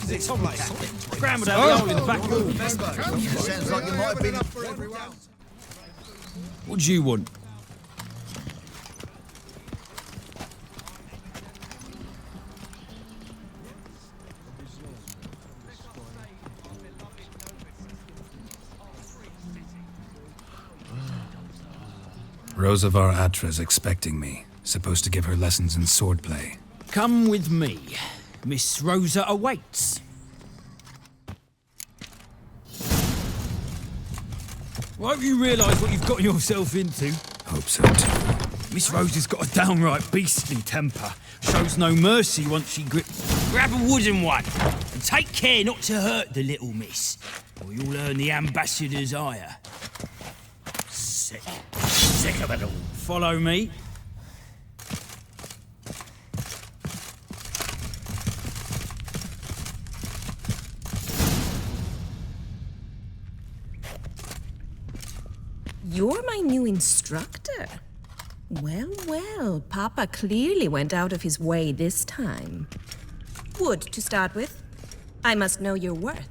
Scrambled out the hole in the back room. Sounds like you might have been... What do you want? Rosa var Atra's expecting me. Supposed to give her lessons in swordplay. Come with me. Miss Rosa awaits. Well, I hope you realise what you've got yourself into. Hope so too. Miss Rosa's got a downright beastly temper. Shows no mercy once she Grab a wooden one, and take care not to hurt the little miss, or you'll earn the ambassador's ire. Sick of it all. Follow me. You're my new instructor. Well, well, Papa clearly went out of his way this time. Wood, to start with. I must know your worth.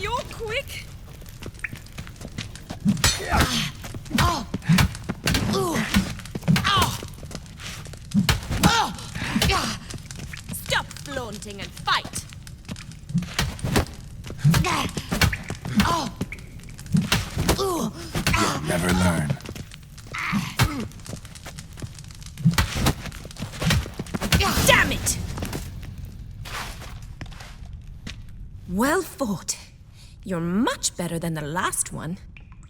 You're quick. Stop flaunting and fight. You'll never learn. Damn it! Well fought. You're much better than the last one.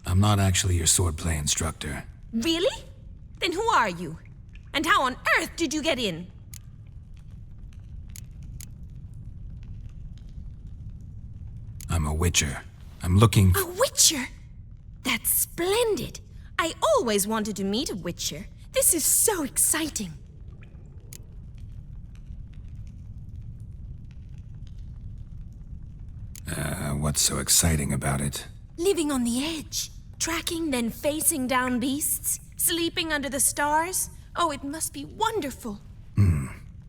I'm not actually your swordplay instructor. Really? Then who are you? And how on earth did you get in? I'm a witcher. I'm looking A witcher? That's splendid. I always wanted to meet a witcher. This is so exciting. What's so exciting about it? Living on the edge. Tracking, then facing down beasts. Sleeping under the stars. Oh, it must be wonderful.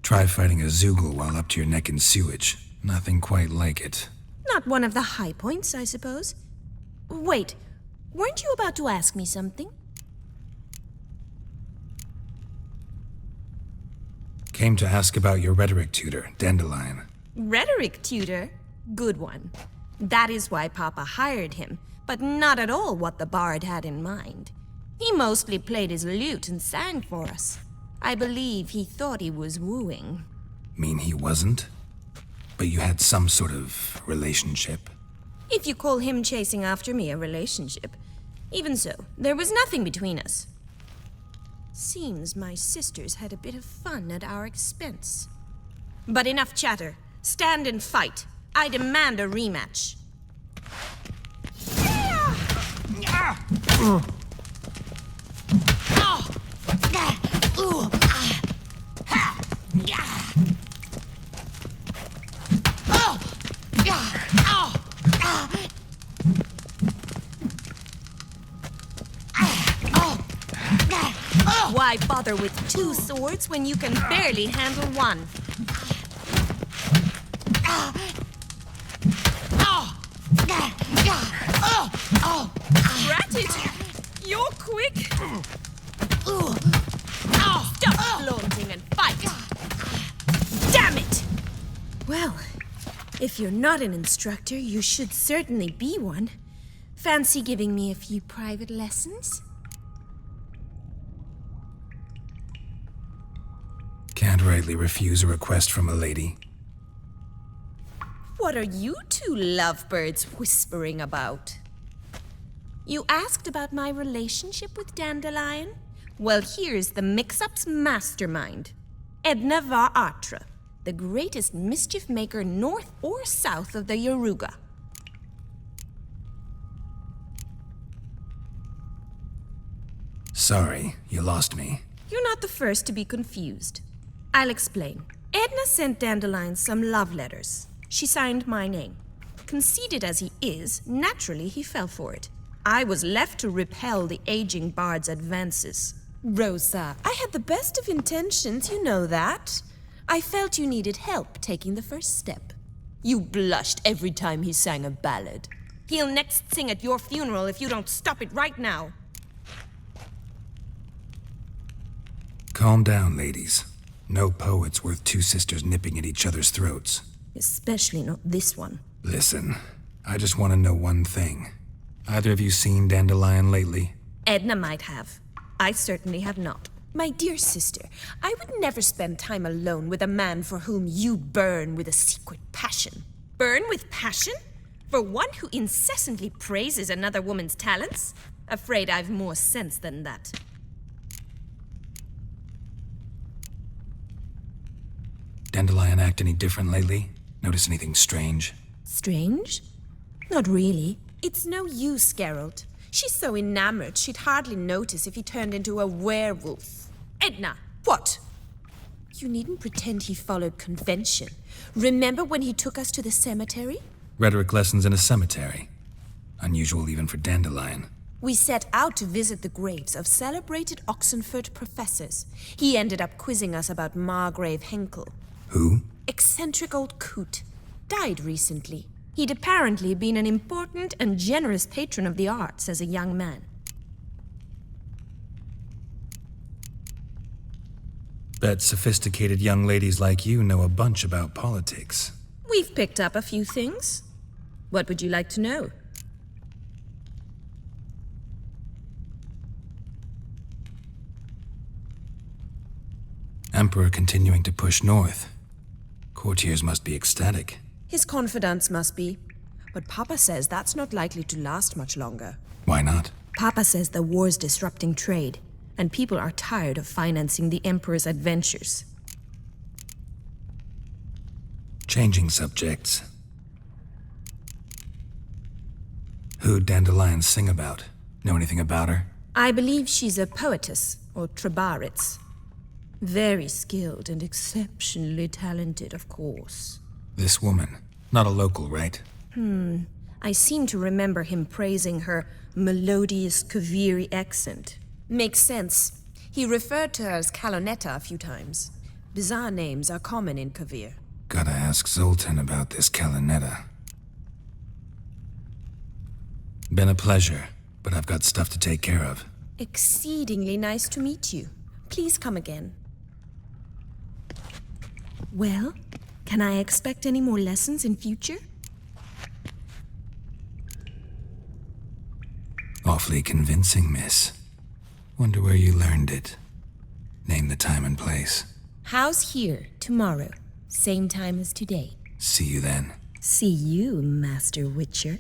Try fighting a Zoogle while up to your neck in sewage. Nothing quite like it. Not one of the high points, I suppose. Wait, weren't you about to ask me something? Came to ask about your rhetoric tutor, Dandelion. Rhetoric tutor? Good one. That is why Papa hired him, but not at all what the bard had in mind. He mostly played his lute and sang for us. I believe he thought he was wooing. Mean he wasn't? But you had some sort of relationship? If you call him chasing after me a relationship. Even so, there was nothing between us. Seems my sisters had a bit of fun at our expense. But enough chatter. Stand and fight. I demand a rematch. Why bother with two swords when you can barely handle one? Drat it! You're quick! Stop flaunting and fight! Damn it! Well, if you're not an instructor, you should certainly be one. Fancy giving me a few private lessons? Can't rightly refuse a request from a lady. What are you two lovebirds whispering about? You asked about my relationship with Dandelion? Well, here's the mix-up's mastermind. Edna var Atra, the greatest mischief maker north or south of the Yaruga. Sorry, you lost me. You're not the first to be confused. I'll explain. Edna sent Dandelion some love letters. She signed my name. Conceited as he is, naturally he fell for it. I was left to repel the aging bard's advances. Rosa, I had the best of intentions, you know that. I felt you needed help taking the first step. You blushed every time he sang a ballad. He'll next sing at your funeral if you don't stop it right now. Calm down, ladies. No poet's worth two sisters nipping at each other's throats. Especially not this one. Listen, I just want to know one thing. Either of you seen Dandelion lately? Edna might have. I certainly have not. My dear sister, I would never spend time alone with a man for whom you burn with a secret passion. Burn with passion? For one who incessantly praises another woman's talents? Afraid I've more sense than that. Dandelion act any different lately? Notice anything strange? Strange? Not really. It's no use, Geralt. She's so enamored she'd hardly notice if he turned into a werewolf. Edna! What? You needn't pretend he followed convention. Remember when he took us to the cemetery? Rhetoric lessons in a cemetery. Unusual even for Dandelion. We set out to visit the graves of celebrated Oxenford professors. He ended up quizzing us about Margrave Henkel. Who? Eccentric old coot. Died recently. He'd apparently been an important and generous patron of the arts as a young man. Bet sophisticated young ladies like you know a bunch about politics. We've picked up a few things. What would you like to know? Emperor continuing to push north. Courtiers must be ecstatic. His confidants must be. But Papa says that's not likely to last much longer. Why not? Papa says the war's disrupting trade, and people are tired of financing the Emperor's adventures. Changing subjects. Who'd Dandelion sing about? Know anything about her? I believe she's a poetess, or trabaritz. Very skilled and exceptionally talented, of course. This woman. Not a local, right? I seem to remember him praising her melodious Kaviri accent. Makes sense. He referred to her as Calonetta a few times. Bizarre names are common in Kavir. Gotta ask Zoltan about this Calonetta. Been a pleasure, but I've got stuff to take care of. Exceedingly nice to meet you. Please come again. Well, can I expect any more lessons in future? Awfully convincing, miss. Wonder where you learned it. Name the time and place. House here, tomorrow. Same time as today. See you then. See you, Master Witcher.